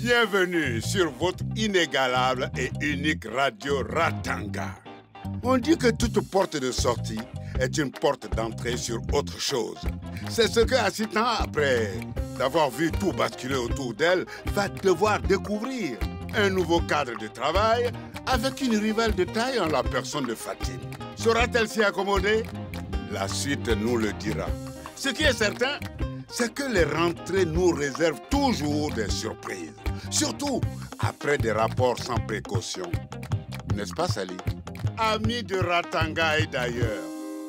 Bienvenue sur votre inégalable et unique radio Ratanga. On dit que toute porte de sortie est une porte d'entrée sur autre chose. C'est ce que Assitan, après d'avoir vu tout basculer autour d'elle, va devoir découvrir. Un nouveau cadre de travail avec une rivale de taille en la personne de Fatine. Saura-t-elle s'y accommoder? La suite nous le dira. Ce qui est certain, c'est que les rentrées nous réservent toujours des surprises. Surtout après des rapports sans précaution. N'est-ce pas, Sally? Amis de Ratanga et d'ailleurs.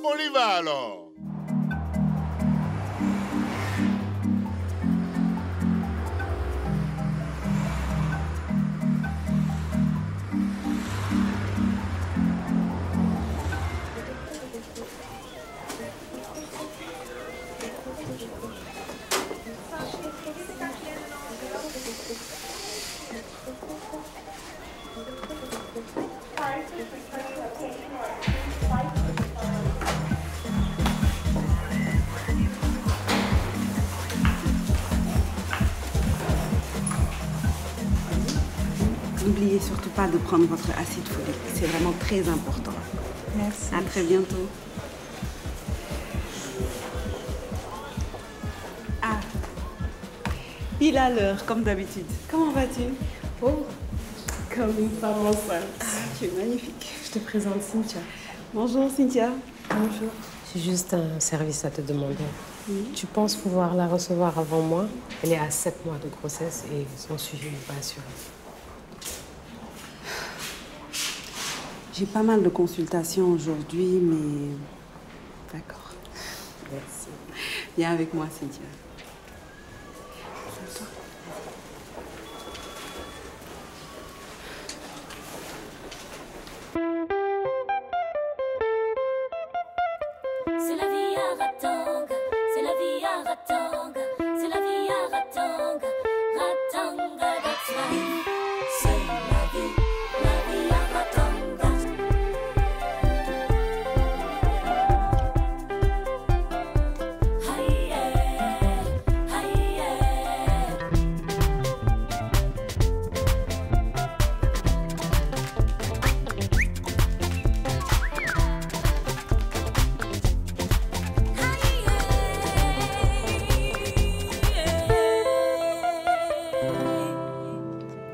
On y va alors. N'oubliez surtout pas de prendre votre acide folique. C'est vraiment très important. Merci. À très bientôt. Ah, il a l'heure, comme d'habitude. Comment vas-tu? Oh, comme une femme enceinte. Ah, tu es magnifique. Je te présente Cynthia. Bonjour, Cynthia. Bonjour. J'ai juste un service à te demander. Tu penses pouvoir la recevoir avant moi? Elle est à 7 mois de grossesse et son suivi n'est pas assuré. J'ai pas mal de consultations aujourd'hui, mais... D'accord. Merci. Viens avec moi, Cynthia. C'est la vie à Ratanga, c'est la vie à Ratanga, c'est la vie à Ratanga, Ratanga, that's life. C'est la vie à Ratanga. Hi yeah, hi yeah.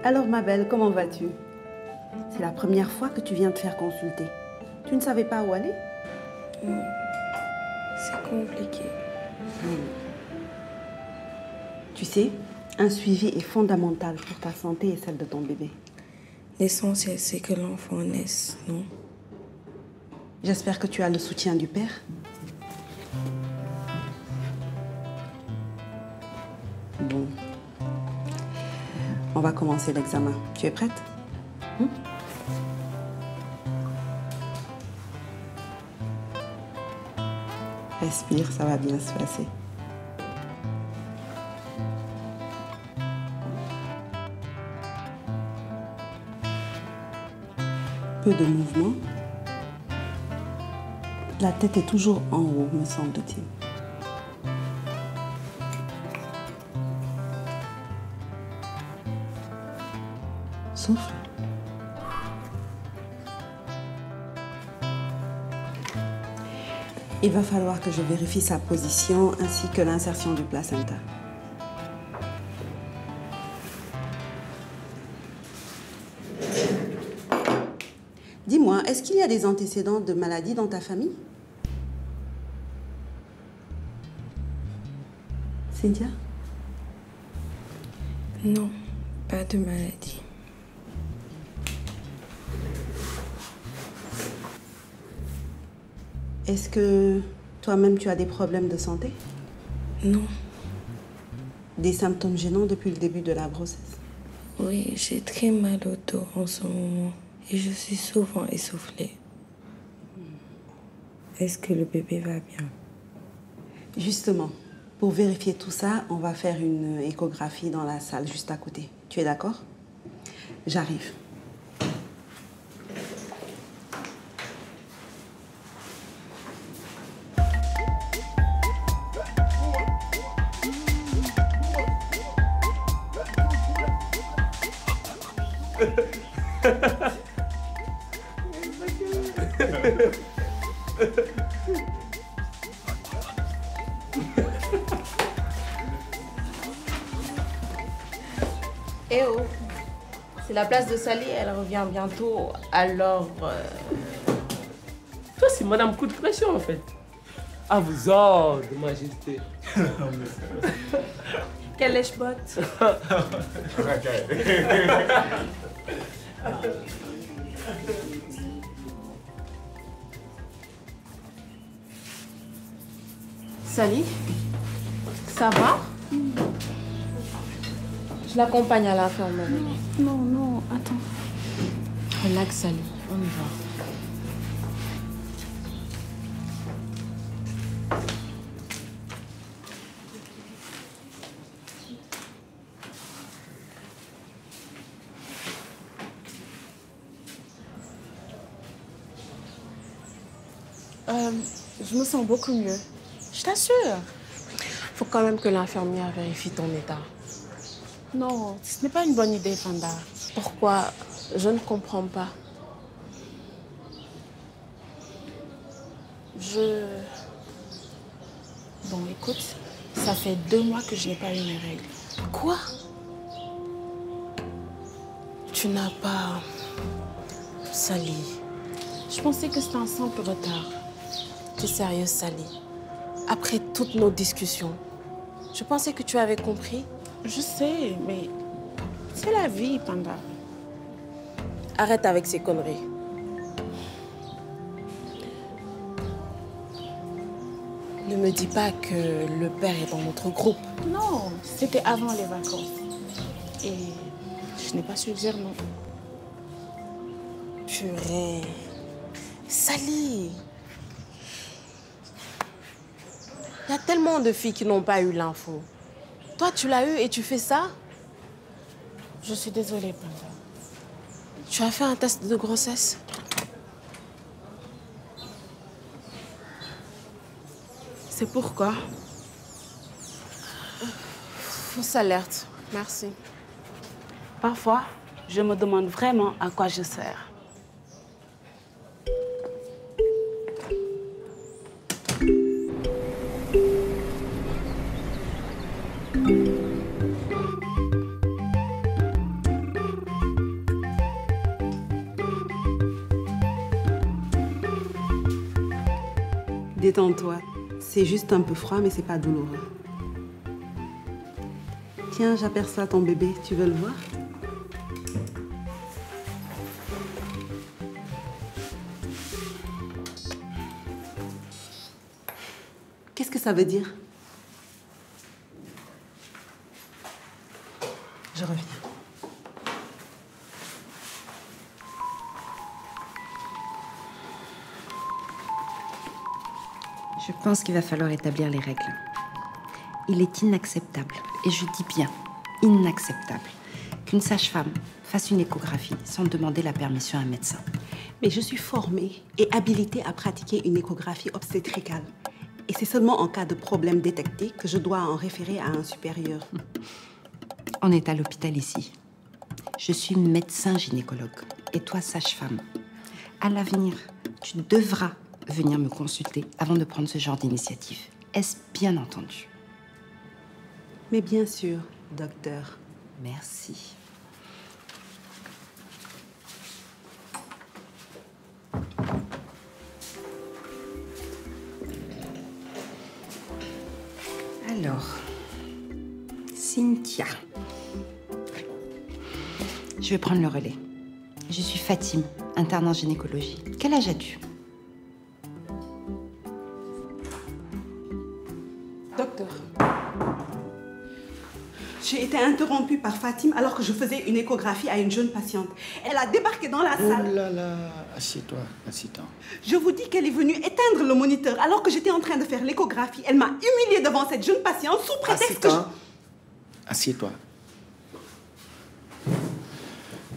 Alors, ma belle, comment vas-tu? C'est la première fois que tu viens te faire consulter. Tu ne savais pas où aller? C'est compliqué. Tu sais, un suivi est fondamental pour ta santé et celle de ton bébé. L'essentiel, c'est que l'enfant naisse, non? J'espère que tu as le soutien du père. Bon. On va commencer l'examen. Tu es prête? Respire, ça va bien se passer. Peu de mouvement. La tête est toujours en haut, me semble-t-il. Souffle. Il va falloir que je vérifie sa position ainsi que l'insertion du placenta. Dis-moi, est-ce qu'il y a des antécédents de maladies dans ta famille? Cynthia? Non, pas de maladie. Est-ce que toi-même tu as des problèmes de santé? Non. Des symptômes gênants depuis le début de la grossesse? Oui, j'ai très mal au dos en ce moment et je suis souvent essoufflée. Est-ce que le bébé va bien? Justement, pour vérifier tout ça, on va faire une échographie dans la salle juste à côté. Tu es d'accord? J'arrive. Eh oh, c'est la place de Sally, elle revient bientôt, alors... Toi, c'est madame coup de pression, en fait. À vos ordres, majesté. Quelle lèche-botte. Sally, ça va? Je l'accompagne à l'infirmerie. Non, non, attends. Relax, Sally, on y va. Je me sens beaucoup mieux. Je t'assure. Faut quand même que l'infirmière vérifie ton état. Non, ce n'est pas une bonne idée, Panda. Pourquoi? Je ne comprends pas. Bon, écoute, ça fait 2 mois que je n'ai pas eu mes règles. Quoi? Tu n'as pas... Sally. Je pensais que c'était un simple retard. Tu es sérieuse, Sally? Après toutes nos discussions, je pensais que tu avais compris. Je sais, mais c'est la vie, Panda. Arrête avec ces conneries. Ne me dis pas que le père est dans notre groupe. Non, c'était avant les vacances. Et je n'ai pas su dire non. Purée. Sally. Il y a tellement de filles qui n'ont pas eu l'info. Toi, tu l'as eu et tu fais ça? Je suis désolée, Panda. Tu as fait un test de grossesse? C'est pourquoi? Fausse alerte. Merci. Parfois, je me demande vraiment à quoi je sers. Détends-toi. C'est juste un peu froid, mais c'est pas douloureux. Tiens, j'aperçois ton bébé. Tu veux le voir? Qu'est-ce que ça veut dire? Je reviens. Je pense qu'il va falloir établir les règles. Il est inacceptable, et je dis bien inacceptable, qu'une sage-femme fasse une échographie sans demander la permission à un médecin. Mais je suis formée et habilitée à pratiquer une échographie obstétricale. Et c'est seulement en cas de problème détecté que je dois en référer à un supérieur. On est à l'hôpital ici. Je suis médecin gynécologue, et toi sage-femme. À l'avenir, tu devras venir me consulter avant de prendre ce genre d'initiative. Est-ce bien entendu? Mais bien sûr, docteur. Merci. Alors, Cynthia. Je vais prendre le relais. Je suis Fatime, interne en gynécologie. Quel âge as-tu? Docteur, j'ai été interrompue par Fatime alors que je faisais une échographie à une jeune patiente. Elle a débarqué dans la salle. Oh là là, assieds-toi, assieds-toi. Je vous dis qu'elle est venue éteindre le moniteur alors que j'étais en train de faire l'échographie. Elle m'a humiliée devant cette jeune patiente sous prétexte que Assieds-toi.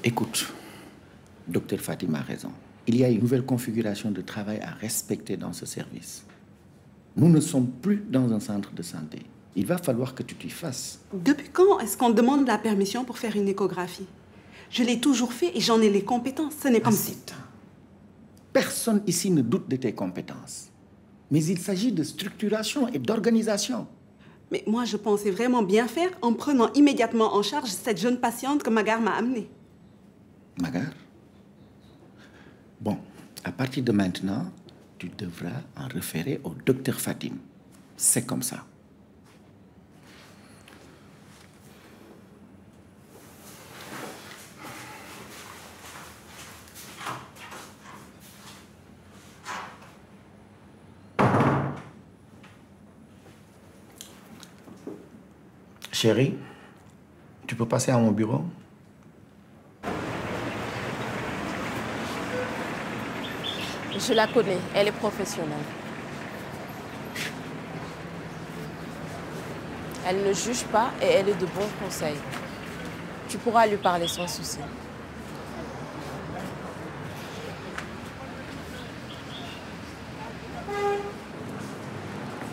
Écoute, docteur Fatim a raison. Il y a une nouvelle configuration de travail à respecter dans ce service. Nous ne sommes plus dans un centre de santé. Il va falloir que tu t'y fasses. Depuis quand est-ce qu'on demande la permission pour faire une échographie? Je l'ai toujours fait et j'en ai les compétences. Ce n'est comme si... Personne ici ne doute de tes compétences. Mais il s'agit de structuration et d'organisation. Mais moi, je pensais vraiment bien faire en prenant immédiatement en charge cette jeune patiente que Magar m'a amenée. Magar? Bon, à partir de maintenant, tu devras en référer au docteur Fatim. C'est comme ça. Chérie, tu peux passer à mon bureau? Je la connais, elle est professionnelle. Elle ne juge pas et elle est de bons conseils. Tu pourras lui parler sans souci.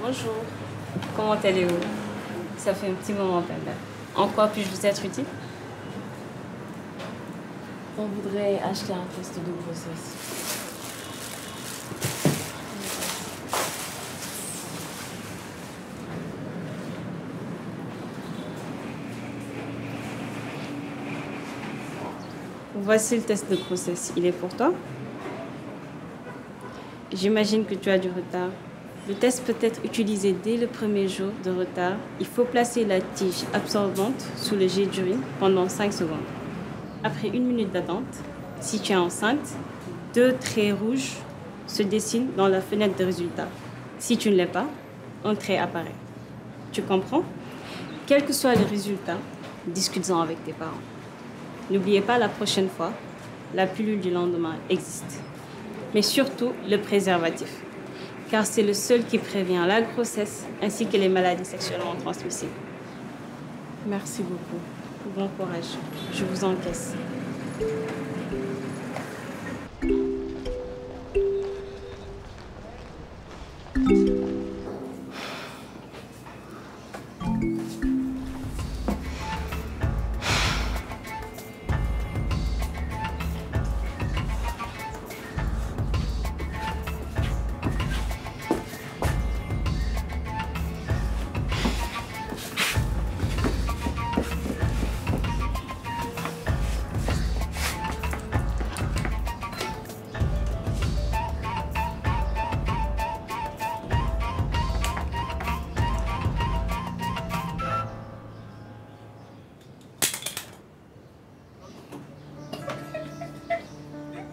Bonjour, comment allez-vous? Ça fait un petit moment, Penda. En quoi puis-je vous être utile? On voudrait acheter un test de grossesse. Voici le test de grossesse. Il est pour toi? J'imagine que tu as du retard. Le test peut être utilisé dès le premier jour de retard. Il faut placer la tige absorbante sous le jet d'urine pendant 5 secondes. Après 1 minute d'attente, si tu es enceinte, 2 traits rouges se dessinent dans la fenêtre de résultat. Si tu ne l'es pas, un trait apparaît. Tu comprends? Quel que soit le résultat, discute-en avec tes parents. N'oubliez pas la prochaine fois, la pilule du lendemain existe. Mais surtout, le préservatif. Car c'est le seul qui prévient la grossesse ainsi que les maladies sexuellement transmissibles. Merci beaucoup. Bon courage. Je vous encaisse.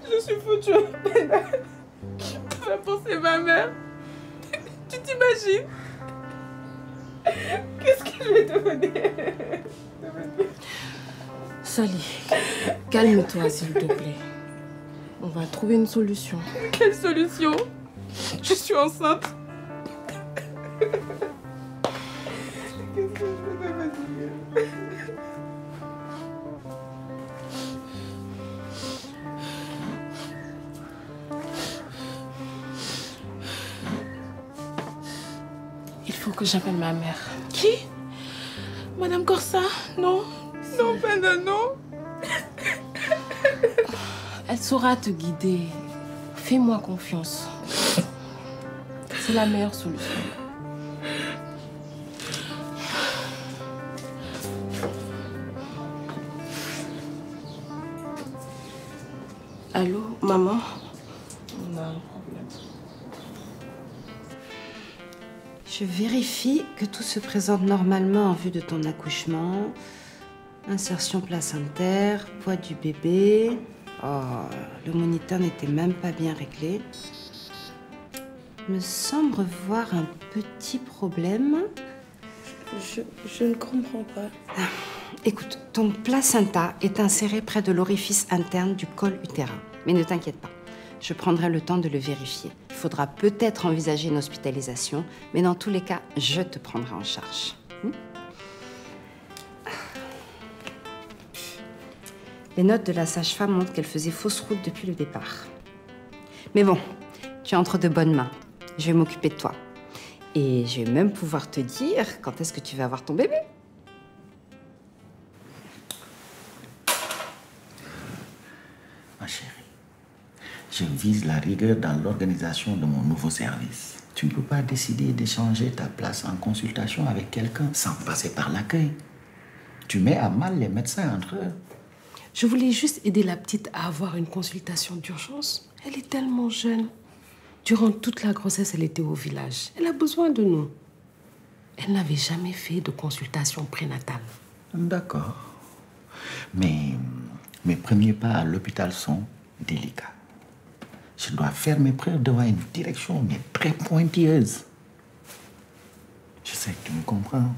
Je suis foutue. Tu vas penser ma mère. Tu t'imagines? Qu'est-ce que je vais devenir? Sally, calme-toi s'il te plaît. On va trouver une solution. Quelle solution? Je suis enceinte. Qu'est-ce que je vais devenir? Il faut que j'appelle ma mère. Qui? Madame Corsa? Non. Non, Penda, non. Elle saura te guider. Fais-moi confiance. C'est la meilleure solution. Allô, maman? On a un problème. Je vérifie que tout se présente normalement en vue de ton accouchement. Insertion placentaire, poids du bébé. Oh, le moniteur n'était même pas bien réglé. Me semble voir un petit problème. Je ne comprends pas. Écoute, ton placenta est inséré près de l'orifice interne du col utérin. Mais ne t'inquiète pas, je prendrai le temps de le vérifier. Il faudra peut-être envisager une hospitalisation, mais dans tous les cas, je te prendrai en charge. Les notes de la sage-femme montrent qu'elle faisait fausse route depuis le départ. Mais bon, tu es entre de bonnes mains. Je vais m'occuper de toi. Et je vais même pouvoir te dire quand est-ce que tu vas avoir ton bébé. Ma chérie, je vise la rigueur dans l'organisation de mon nouveau service. Tu ne peux pas décider d'échanger ta place en consultation avec quelqu'un sans passer par l'accueil. Tu mets à mal les médecins entre eux. Je voulais juste aider la petite à avoir une consultation d'urgence. Elle est tellement jeune. Durant toute la grossesse, elle était au village. Elle a besoin de nous. Elle n'avait jamais fait de consultation prénatale. D'accord. Mais mes premiers pas à l'hôpital sont délicats. Je dois faire mes preuves devant une direction mais très pointilleuse. Je sais que tu me comprends.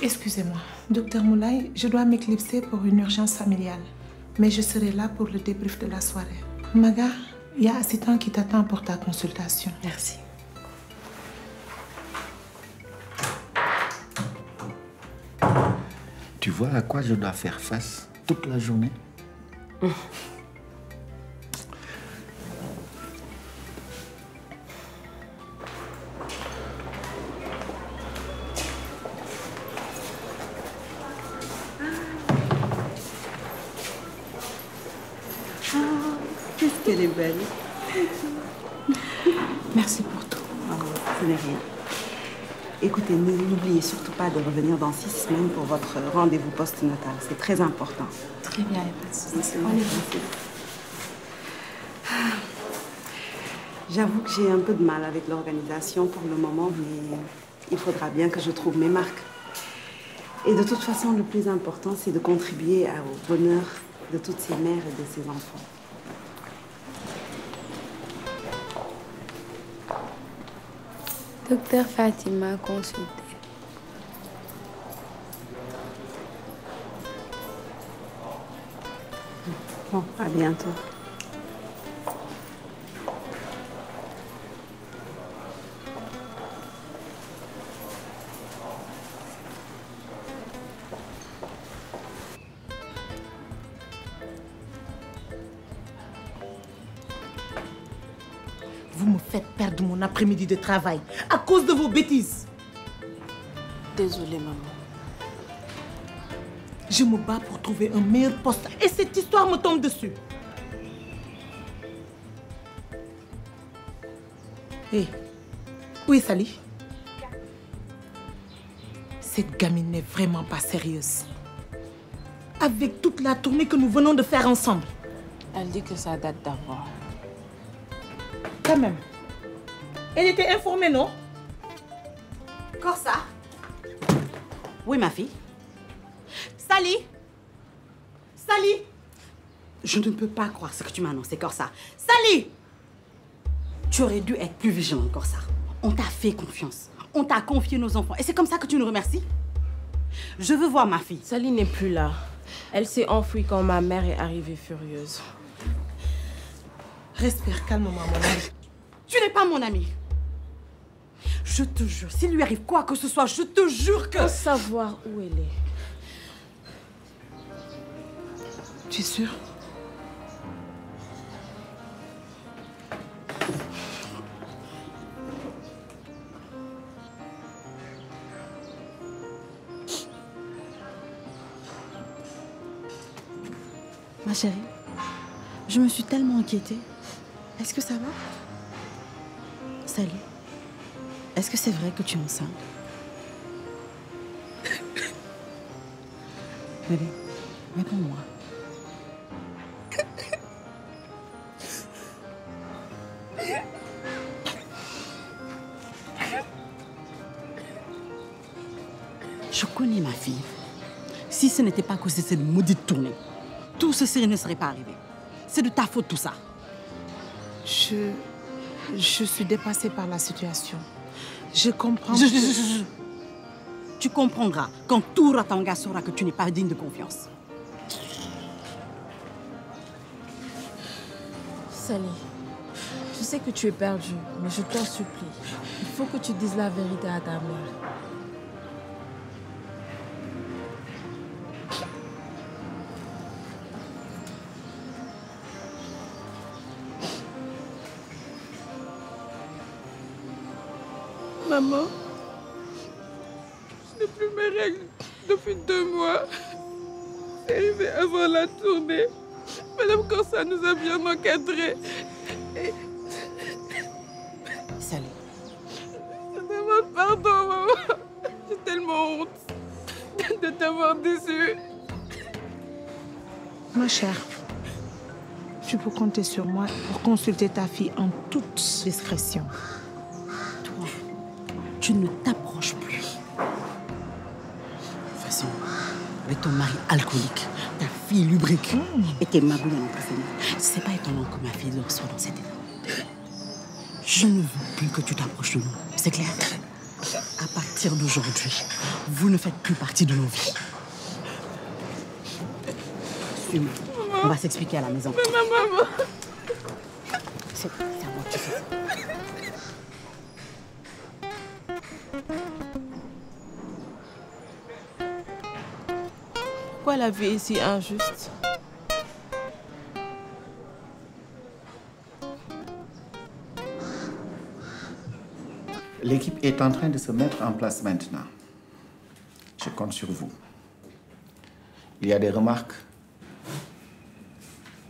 Excusez-moi, docteur Moulay, je dois m'éclipser pour une urgence familiale. Mais je serai là pour le débrief de la soirée. Maga, il y a assistant qui t'attend pour ta consultation. Merci. Tu vois à quoi je dois faire face toute la journée? Qu'est-ce qu'elle est belle. Merci pour tout. Oh, ce n'est rien. Écoutez, n'oubliez surtout pas de revenir dans 6 semaines pour votre rendez-vous postnatal. C'est très important. Très bien, il n'y a pas de souci. J'avoue que j'ai un peu de mal avec l'organisation pour le moment, mais il faudra bien que je trouve mes marques. Et de toute façon, le plus important, c'est de contribuer au bonheur de toutes ces mères et de ces enfants. Docteur Fatima consulté. Bon, à bientôt. Vous me faites perdre mon après-midi de travail à cause de vos bêtises. Désolée, maman. Je me bats pour trouver un meilleur poste et cette histoire me tombe dessus. Hé, où est Sally? Cette gamine n'est vraiment pas sérieuse. Avec toute la tournée que nous venons de faire ensemble. Elle dit que ça date d'avant. Quand même. Elle était informée, non? Corsa? Oui, ma fille. Sally? Sally? Je ne peux pas croire ce que tu m'as annoncé, Corsa. Sally! Tu aurais dû être plus vigilant, Corsa. On t'a fait confiance. On t'a confié nos enfants. Et c'est comme ça que tu nous remercies? Je veux voir ma fille. Sally n'est plus là. Elle s'est enfuie quand ma mère est arrivée furieuse. Respire calmement, mon ami. Tu n'es pas mon ami. Je te jure, s'il lui arrive quoi que ce soit, je te jure que... Faut savoir où elle est. Tu es sûre? Ma chérie, je me suis tellement inquiétée. Est-ce que ça va? Salut. Est-ce que c'est vrai que tu es enceinte? Bébé, réponds-moi. Je connais ma fille. Si ce n'était pas à cause de cette maudite tournée, tout ceci ne serait pas arrivé. C'est de ta faute tout ça. Je suis dépassée par la situation. Je comprends. Tu comprendras quand tout Ratanga saura que tu n'es pas digne de confiance. Sally, je sais que tu es perdue, mais je t'en supplie. Il faut que tu dises la vérité à ta mère. Maman, Je n'ai plus mes règles depuis 2 mois. C'est arrivé avant la tournée. Madame Corsa nous a bien encadrés. Et... Sally. Je demande pardon, maman. J'ai tellement honte de t'avoir déçue. Ma chère, tu peux compter sur moi pour consulter ta fille en toute discrétion. Toi, tu ne t'approches plus. De toute façon, avec ton mari alcoolique, ta fille lubrique et tes magouilles dans ta famille, c'est pas étonnant que ma fille soit dans cet état. Je ne veux plus que tu t'approches de nous, c'est clair? À partir d'aujourd'hui, vous ne faites plus partie de nos vies. Suis-moi. On va s'expliquer à la maison. Maman. C'est à moi que tu fais ça. Pourquoi la vie est si injuste? L'équipe est en train de se mettre en place maintenant. Je compte sur vous. Il y a des remarques?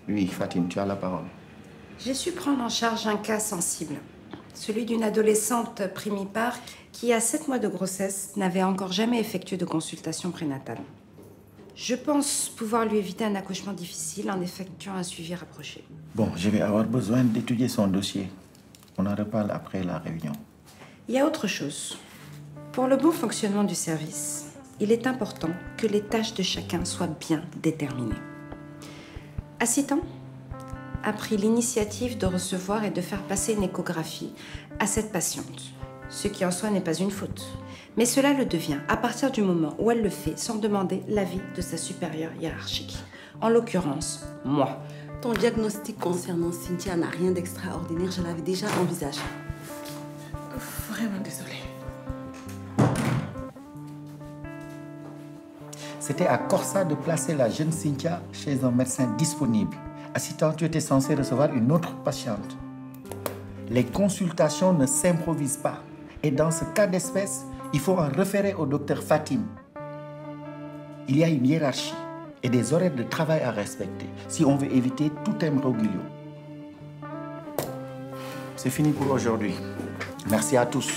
Oui, Fatim, tu as la parole. J'ai su prendre en charge un cas sensible. Celui d'une adolescente primipare qui, à 7 mois de grossesse, n'avait encore jamais effectué de consultation prénatale. Je pense pouvoir lui éviter un accouchement difficile en effectuant un suivi rapproché. Bon, je vais avoir besoin d'étudier son dossier. On en reparle après la réunion. Il y a autre chose. Pour le bon fonctionnement du service, il est important que les tâches de chacun soient bien déterminées. Assitan a pris l'initiative de recevoir et de faire passer une échographie à cette patiente, ce qui en soi n'est pas une faute. Mais cela le devient à partir du moment où elle le fait sans demander l'avis de sa supérieure hiérarchique. En l'occurrence, moi. Ton diagnostic concernant Cynthia n'a rien d'extraordinaire, je l'avais déjà envisagé. Vraiment désolée. C'était à Corsa de placer la jeune Cynthia chez un médecin disponible. Assistant, tu étais censé recevoir une autre patiente. Les consultations ne s'improvisent pas. Et dans ce cas d'espèce, il faut en référer au docteur Fatim. Il y a une hiérarchie et des horaires de travail à respecter si on veut éviter tout imbroglio. C'est fini pour aujourd'hui. Merci à tous.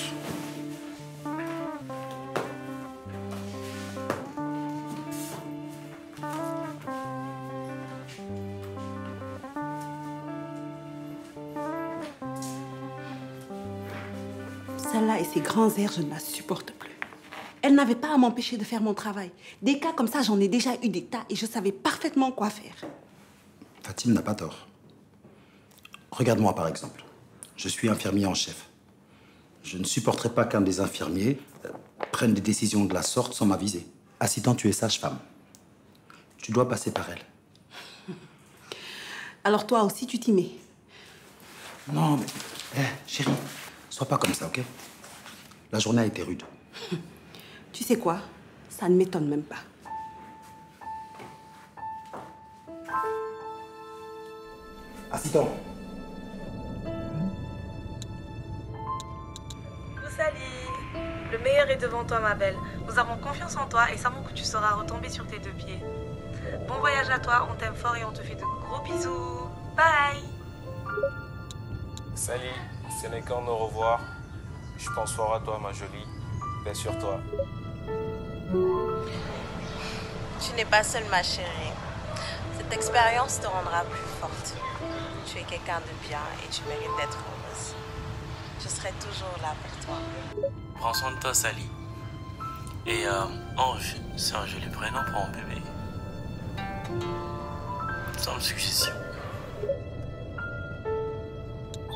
Celle-là et ses grands airs, je ne la supporte plus. Elle n'avait pas à m'empêcher de faire mon travail. Des cas comme ça, j'en ai déjà eu des tas et je savais parfaitement quoi faire. Fatim n'a pas tort. Regarde-moi par exemple. Je suis infirmier en chef. Je ne supporterai pas qu'un des infirmiers prenne des décisions de la sorte sans m'aviser. Assistant, tu es sage-femme. Tu dois passer par elle. Alors toi aussi, tu t'y mets. Non, mais... chérie, sois pas comme ça, ok? La journée a été rude. Tu sais quoi? Ça ne m'étonne même pas. Assistant. Salut! Le meilleur est devant toi, ma belle. Nous avons confiance en toi et savons que tu sauras retomber sur tes 2 pieds. Bon voyage à toi, on t'aime fort et on te fait de gros bisous. Bye! Salut, ce n'est qu'un au revoir. Je pense fort à toi, ma jolie. Bien sur toi. Tu n'es pas seule, ma chérie. Cette expérience te rendra plus forte. Tu es quelqu'un de bien et tu mérites d'être heureuse. Je serai toujours là pour toi. Prends soin de toi, Sally. Et Ange, c'est un joli prénom pour un bébé. Sans suggestion.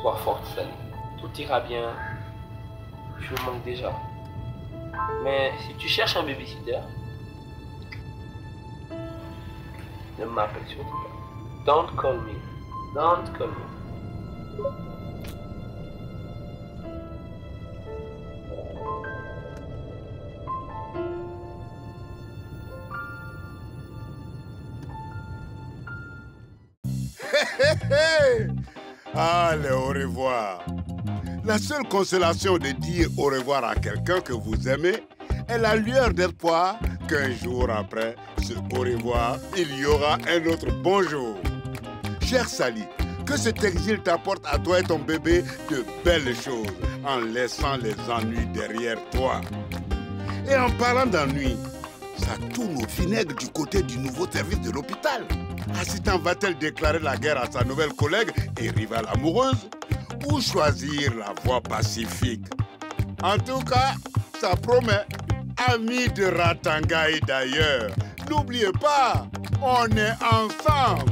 Sois forte, Sally. Tout ira bien. Je me manque déjà. Mais si tu cherches un babysitter, ne m'appelle surtout pas. Don't call me. Don't call me. Allez, au revoir. La seule consolation de dire au revoir à quelqu'un que vous aimez est la lueur d'espoir qu'un jour après ce au revoir, il y aura un autre bonjour. Chère Sally, que cet exil t'apporte à toi et ton bébé de belles choses en laissant les ennuis derrière toi. Et en parlant d'ennuis, ça tourne au vinaigre du côté du nouveau service de l'hôpital. Assistant va-t-elle déclarer la guerre à sa nouvelle collègue et rivale amoureuse ou choisir la voie pacifique? En tout cas, ça promet. Amis de Ratanga et d'ailleurs, n'oubliez pas, on est ensemble.